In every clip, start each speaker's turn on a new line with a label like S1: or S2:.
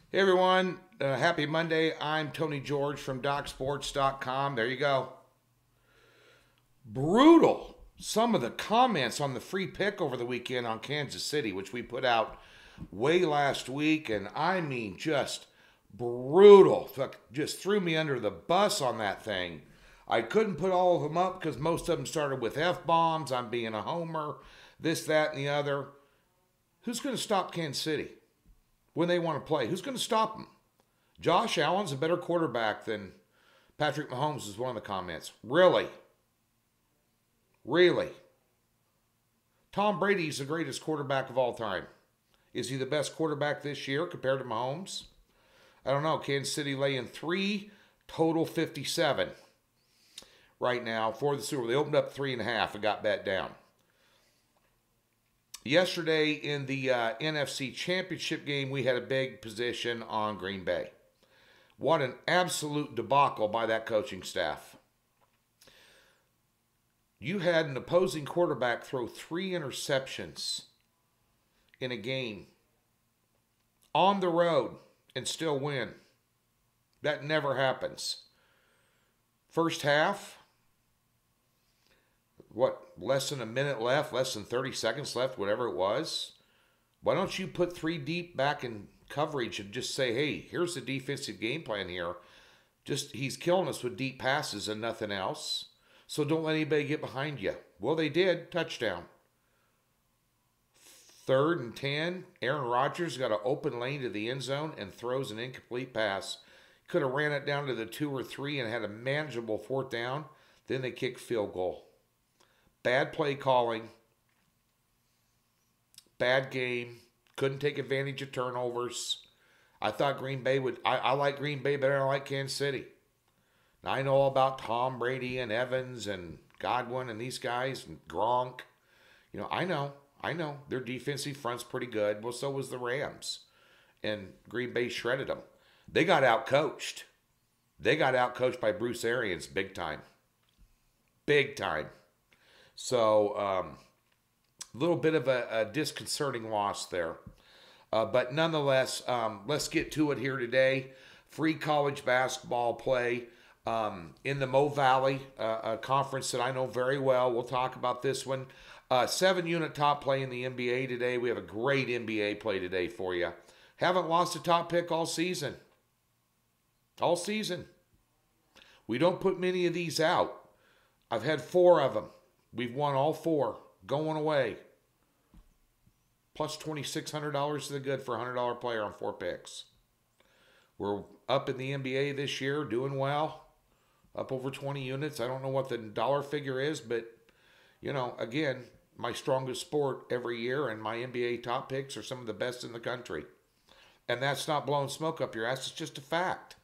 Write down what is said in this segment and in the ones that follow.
S1: Hey everyone, happy Monday. I'm Tony George from DocSports.com. There you go. Brutal. Some of the comments on the free pick over the weekend on Kansas City, which we put out way last week, and I mean just brutal. Just threw me under the bus on that thing. I couldn't put all of them up because most of them started with F-bombs. I'm being a homer, this, that, and the other. Who's going to stop Kansas City when they want to play? Who's going to stop them? Josh Allen's a better quarterback than Patrick Mahomes, is one of the comments. Really? Really? Tom Brady's the greatest quarterback of all time. Is he the best quarterback this year compared to Mahomes? I don't know. Kansas City laying 3, total 57 right now for the Super Bowl. They opened up 3.5 and got bet down. Yesterday in the NFC Championship game, we had a big position on Green Bay. What an absolute debacle by that coaching staff. You had an opposing quarterback throw 3 interceptions in a game on the road and still win. That never happens. First half, less than a minute left, less than 30 seconds left, whatever it was. Why don't you put 3 deep back in coverage and just say, hey, here's the defensive game plan here. He's killing us with deep passes and nothing else. So don't let anybody get behind you. Well, they did. Touchdown. 3rd and 10. Aaron Rodgers got an open lane to the end zone and throws an incomplete pass. Could have ran it down to the 2 or 3 and had a manageable 4th down. Then they kick field goal. Bad play calling. Bad game. Couldn't take advantage of turnovers. I thought Green Bay would. I like Green Bay better than I like Kansas City. Now, I know all about Tom Brady and Evans and Godwin and these guys and Gronk. I know. Their defensive front's pretty good. Well, so was the Rams. And Green Bay shredded them. They got outcoached. They got outcoached by Bruce Arians big time. Big time. So, a little bit of a disconcerting loss there. But nonetheless, let's get to it here today. Free college basketball play in the Mo Valley, a conference that I know very well. We'll talk about this one. 7-unit top play in the NBA today. We have a great NBA play today for you. Haven't lost a top pick all season. All season. We don't put many of these out. I've had 4 of them. We've won all 4. Going away. Plus $2,600 to the good for a $100 player on 4 picks. We're up in the NBA this year, doing well. Up over 20 units. I don't know what the dollar figure is, but, again, my strongest sport every year, and my NBA top picks are some of the best in the country. And that's not blowing smoke up your ass. It's just a fact.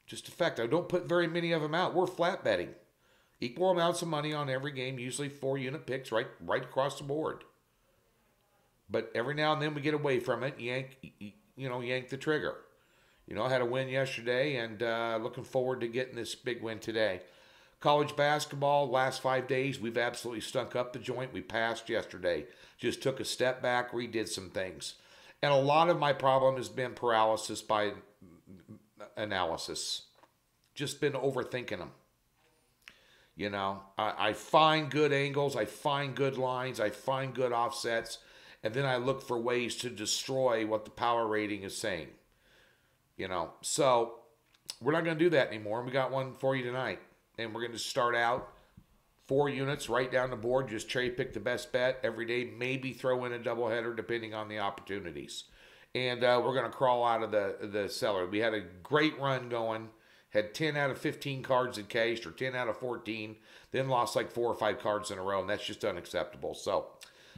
S1: Just a fact. I don't put very many of them out. We're flat betting. Equal amounts of money on every game, usually 4-unit picks right across the board. But every now and then we get away from it, yank the trigger. I had a win yesterday and looking forward to getting this big win today. College basketball, last 5 days, we've absolutely stunk up the joint. We passed yesterday. Just took a step back, redid some things. And a lot of my problem has been paralysis by analysis. Just been overthinking them. I find good angles, I find good lines, I find good offsets, and then I look for ways to destroy what the power rating is saying. So we're not going to do that anymore. We got one for you tonight. And we're going to start out 4 units right down the board. Just cherry pick the best bet every day. Maybe throw in a doubleheader depending on the opportunities. And we're going to crawl out of the cellar. We had a great run going. Had 10 out of 15 cards encased or 10 out of 14. Then lost like 4 or 5 cards in a row. And that's just unacceptable. So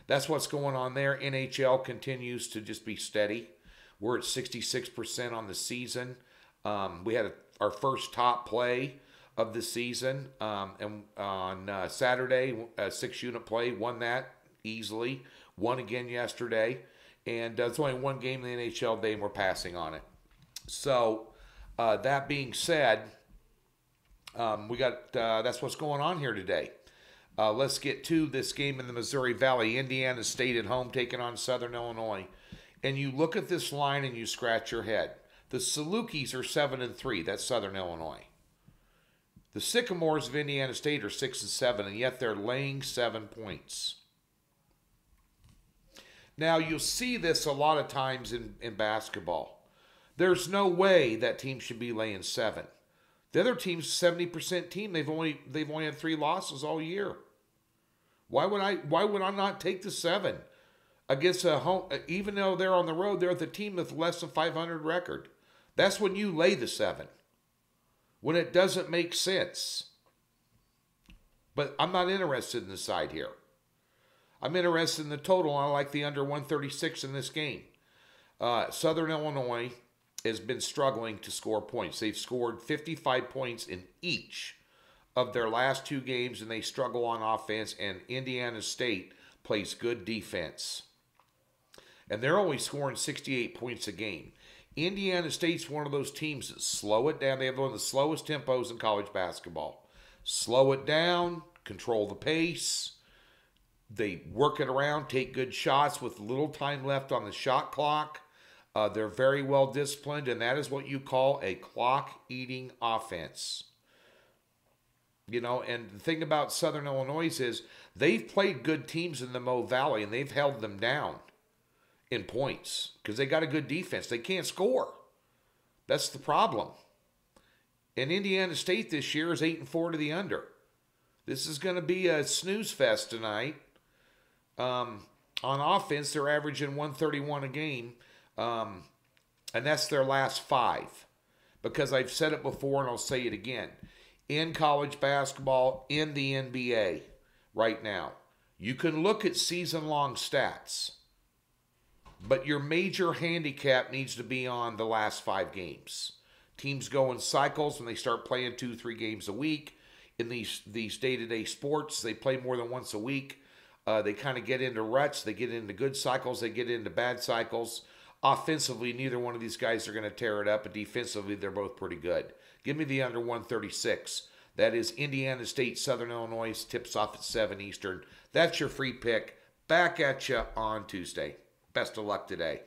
S1: that's what's going on there. NHL continues to just be steady. We're at 66% on the season. We had our first top play of the season. And on Saturday, a 6-unit play, won that easily. Won again yesterday. And it's only one game in the NHL day and we're passing on it. So that being said, we got that's what's going on here today. Let's get to this game in the Missouri Valley. Indiana State at home taking on Southern Illinois. and you look at this line and you scratch your head. The Salukis are 7-3. That's Southern Illinois. The Sycamores of Indiana State are 6-7, and yet they're laying 7 points. Now, you'll see this a lot of times in basketball. There's no way that team should be laying 7. The other team's 70% team. They've only had 3 losses all year. Why would I not take the 7 against a home? Even though they're on the road, they're the team with less than 500 record. That's when you lay the 7. When it doesn't make sense. But I'm not interested in the side here. I'm interested in the total. I like the under 136 in this game. Southern Illinois has been struggling to score points. They've scored 55 points in each of their last 2 games, and they struggle on offense, and Indiana State plays good defense. And they're only scoring 68 points a game. Indiana State's one of those teams that slow it down. They have one of the slowest tempos in college basketball. Slow it down, control the pace. They work it around, take good shots with little time left on the shot clock. They're very well disciplined, and that is what you call a clock-eating offense. You know, and the thing about Southern Illinois is they've played good teams in the Mo Valley, and they've held them down in points because they got a good defense. They can't score. That's the problem. And Indiana State this year is 8-4 to the under. This is going to be a snooze fest tonight. On offense, they're averaging 131 a game, and that's their last 5. Because I've said it before, and I'll say it again. In college basketball, in the NBA right now, you can look at season-long stats, but your major handicap needs to be on the last 5 games. Teams go in cycles when they start playing 2-3 games a week. In these day-to-day sports, they play more than once a week. They kind of get into ruts. They get into good cycles. They get into bad cycles. Offensively, neither one of these guys are going to tear it up, but defensively, they're both pretty good. Give me the under 136. That is Indiana State, Southern Illinois. Tips off at 7 Eastern. That's your free pick. Back at you on Tuesday. Best of luck today.